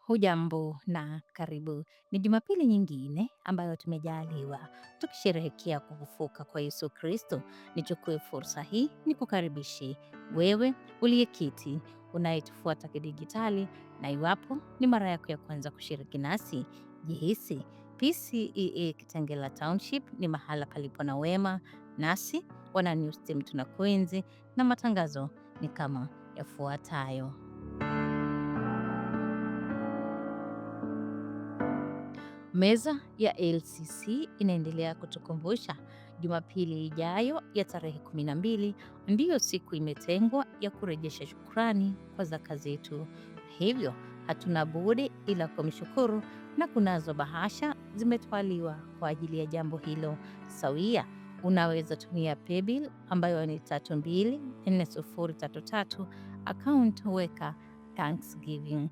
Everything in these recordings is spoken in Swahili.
Hujambo na karibu. Ni Jumapili nyingine ambayo tumejaliwa tukisherehekea kufufuka kwa Yesu Kristo. Nichukue fursa hii nikukaribishe wewe uliyeketi unayetufuata kidijitali, na iwapo ni mara yako ya kwanza kushiriki nasi, jihisi PCEA Kitengela Township ni mahala palipo na wema, nasi wana News Team tunakuenzi, na matangazo ni kama yafuatayo. Meza ya LCC inaendelea kutukumbusha Jumapili ijayo ya tarehe 12 ndiyo siku imetengwa ya kurejesha shukrani kwa zaka zetu. Hivyo hatuna budi ila kumshukuru, na kunazo bahasha zimetwaliwa kwa ajili ya jambo hilo sawia. Unaweza tumia paybill ambayo ni 324033, account weka Thanksgiving.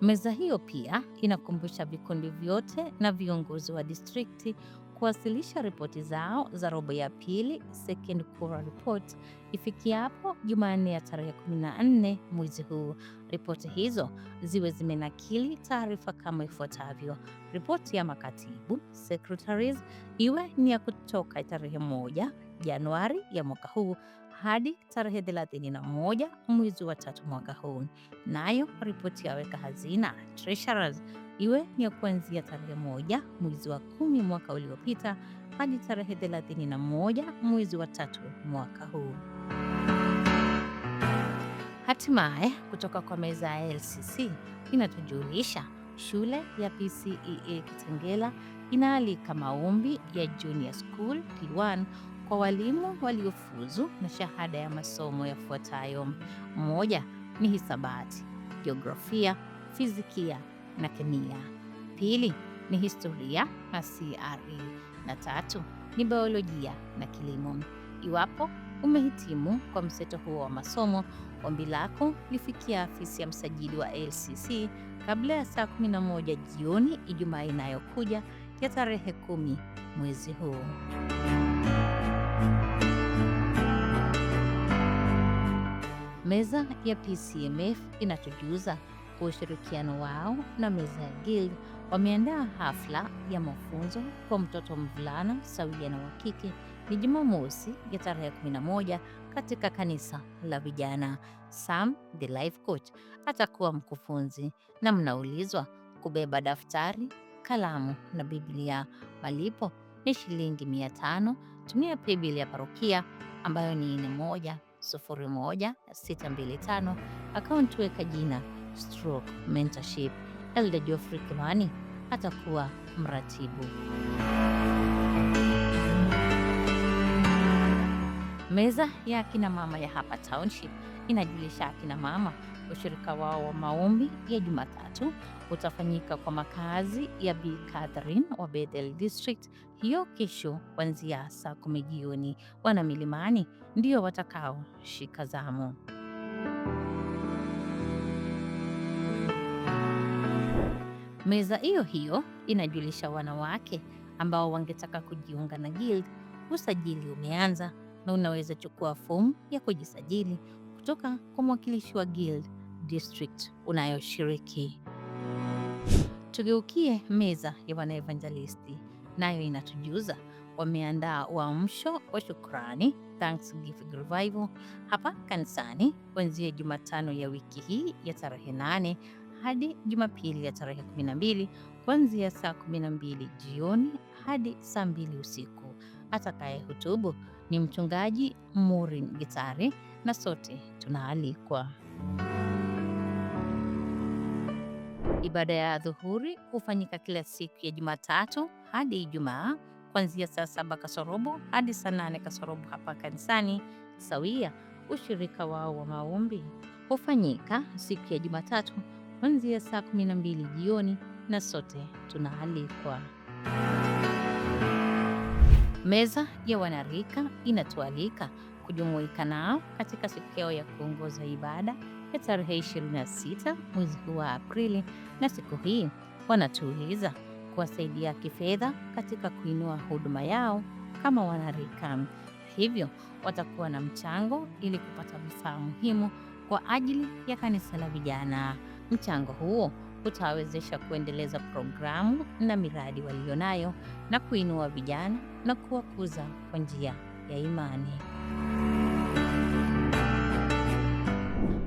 Meza hiyo pia inakumbusha vikundi vyote na viongozi wa distrikti kuwasilisha ripoti zao za robo ya pili, second quarter report, ifikiapo Jumanne ya tarehe 14 mwezi huu. Ripoti hizo ziwe zimenakili taarifa kama ifuatavyo: ripoti ya makatibu secretaries iwe ni ya kutoka tarehe 1 Januari ya mwaka huu hadi tarehe 31 mwezi wa 3 mwaka huu. Nayo ripoti ya weka hazina treasurers iwe ni ya kuanzia tarehe 1 mwezi wa 10 mwaka uliopita hadi tarehe 31 mwezi wa 3 mwaka huu. Hatimaye kutoka kwa meza ya LCC inatujulisha shule ya PCEA Kitengela inaalika maombi ya Junior School P1 kwa walimu waliofuzu na shahada ya masomo yafuatayo: moja ni hisabati, jiografia, fizikia na kemia; pili ni historia na CRE; na tatu ni biolojia na kilimo. Iwapo umehitimu kwa mseto huo wa masomo, ombi lako lifikia afisi ya msajili wa LCC kabla ya saa 11 jioni Ijumaa inayokuja ya tarehe 10 mwezi huu. Meza ya PCMF inatujuza kwa ushirikiano wao na meza ya Guild wameandaa hafla ya mafunzo kwa mtoto mvulana sawia na wa kike. Ni Jumamosi ya tarehe 11 katika kanisa la vijana. Sam the life coach atakuwa mkufunzi, na mnaulizwa kubeba daftari, kalamu na Biblia. Malipo ni shilingi 500. Tumia paybill ya parokia ambayo ni 410625, account weka jina stroke mentorship. Elder Geoffrey Kimani atakuwa mratibu. Meza ya akina mama ya hapa township inajulisha akina mama ushirika wao wa maombi ya Jumatatu utafanyika kwa makazi ya Bi Catherine wa Bethel District hiyo kesho kuanzia saa 10 jioni. Wana Milimani ndio watakao shika zamu. Meza hiyo hiyo inajulisha wanawake ambao wangetaka kujiunga na Guild. Usajili umeanza na unaweza chukua fomu ya kujisajili kutoka kwa mwakilishi wa Guild District unayoshiriki. Tugeukie meza ya wanaevangelisti, nayo inatujuza wameandaa uamsho wa shukrani Thanksgiving Revival hapa kanisani kuanzia Jumatano ya wiki hii ya tarehe 8 hadi Jumapili ya tarehe 12 kuanzia saa 12 jioni hadi saa 2 usiku. Atakaye hutubu ni mchungaji Maureen Gitari, na sote tunaalikwa. Ibada ya dhuhuri hufanyika kila siku ya Jumatatu hadi Ijumaa kuanzia saa 7 kasorobo hadi saa 8 kasorobo hapa kanisani sawia. Ushirika wao wa maombi hufanyika siku ya Jumatatu kuanzia saa 12 jioni, na sote tunaalikwa. Meza ya wanarika inatualika kujumuika nao katika siku yao ya kuongoza ibada ya tarehe 26 mwezi huu wa Aprili, na siku hii wanatuuliza kuwasaidia kifedha katika kuinua huduma yao kama wanarika. hivyo watakuwa na mchango ili kupata vifaa muhimu kwa ajili ya kanisa la vijana. Mchango huo utawawezesha kuendeleza programu na miradi walionayo na kuinua vijana na kuwakuza kwa njia ya imani.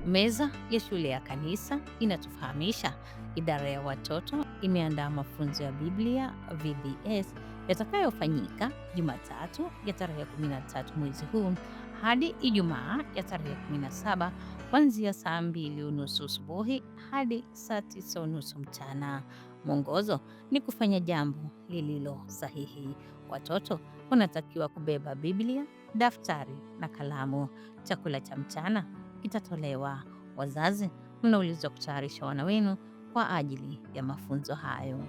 Meza ya shule ya kanisa inatufahamisha idara ya watoto imeandaa mafunzo ya Biblia VBS yatakayofanyika Jumatatu ya tarehe 13 mwezi huu hadi Ijumaa ya tarehe 17 kuanzia saa 2:30 asubuhi hadi saa 9:30 mchana. Mwongozo ni kufanya jambo lililo sahihi. Watoto wanatakiwa kubeba Biblia, daftari na kalamu. Chakula cha mchana kitatolewa. Wazazi, mnaulizwa kutayarisha wana wenu kwa ajili ya mafunzo hayo.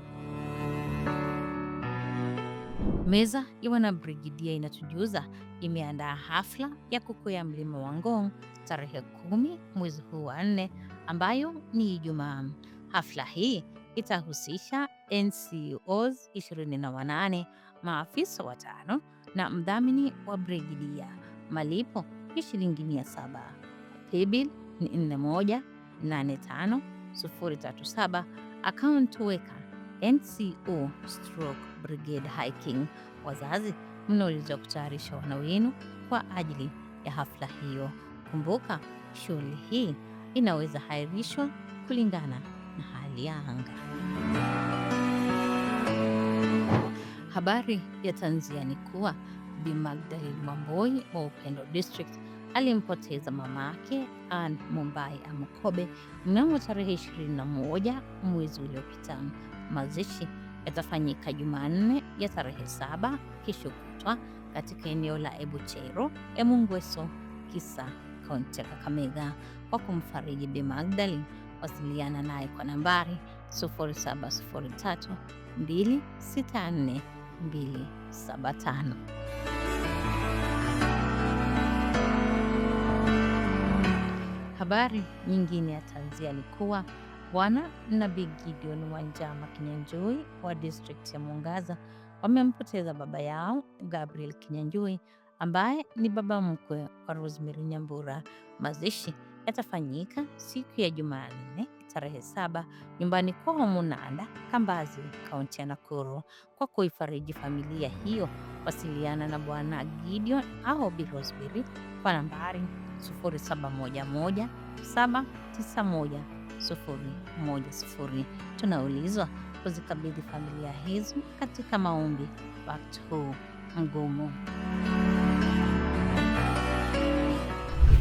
Meza ya Wanabrigidia inatujuza imeandaa hafla ya kukwea mlima wa Ngong tarehe 10 mwezi huu wa 4 ambayo ni Ijumaa. Hafla hii itahusisha NCOs 28, maafisa 5 na mdhamini wa brigidia. Malipo ni shilingi 700. Paybill ni 4185037. Account weka NCO/Brigade Hiking. Wazazi, mnaulizwa kutayarisha wana wenu kwa ajili ya hafla hiyo. Kumbuka, shughuli hii inaweza hairishwa kulingana na hali ya anga. Habari ya tanzia ni kuwa Bi Magdalene Wamboi wa Upendo District alimpoteza mamake Ann Mumbai Amukobe mnamo tarehe 21 mwezi uliopita. Mazishi yatafanyika Jumanne ya tarehe 7 kesho kutwa katika eneo la Ebuchero, Emungweso, Kisa, kaunti ya Kakamega. Kwa kumfariji Bi Magdalene, wasiliana naye kwa nambari 0703 264 275. Habari nyingine ya tanzia ni kuwa Bwana Nabii Gideon Wanjama Kinyanjui wa district ya Mwangaza wamempoteza baba yao Gabriel Kinyanjui ambaye ni baba mkwe wa Rosemary Nyambura. Mazishi yatafanyika siku ya Jumanne tarehe 7 nyumbani kwao Munanda, Kambazi, kaunti ya Nakuru. Kwa kuifariji familia hiyo, wasiliana na Bwana Gideon au Bi Rosemary kwa nambari 0711 791 010. Tunaulizwa kuzikabidhi familia hizo katika maombi wakati huu mgumu.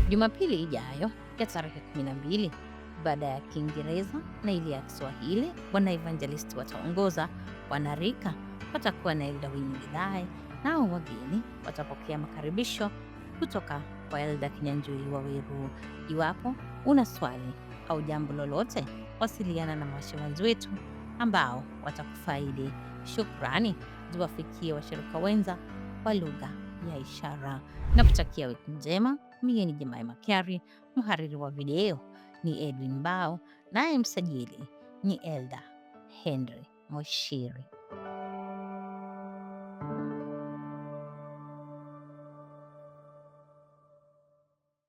Jumapili ijayo ya tarehe 12, ibada ya Kiingereza na ile ya Kiswahili Bwana Evangelist wataongoza. Wanarika watakuwa na Elda Winnie Githae, nao wageni watapokea makaribisho kutoka kwa Elda Kinyanjui Waweru. Iwapo una swali au jambo lolote, wasiliana na mashemaji wetu ambao watakufaidi. Shukrani ziwafikie washirika wenza wa lugha ya ishara na kutakia wiki njema. Mimi ni Jemima Kiari, mhariri wa video ni Edwin Bao, naye msajili ni Elda Henry Moshiri.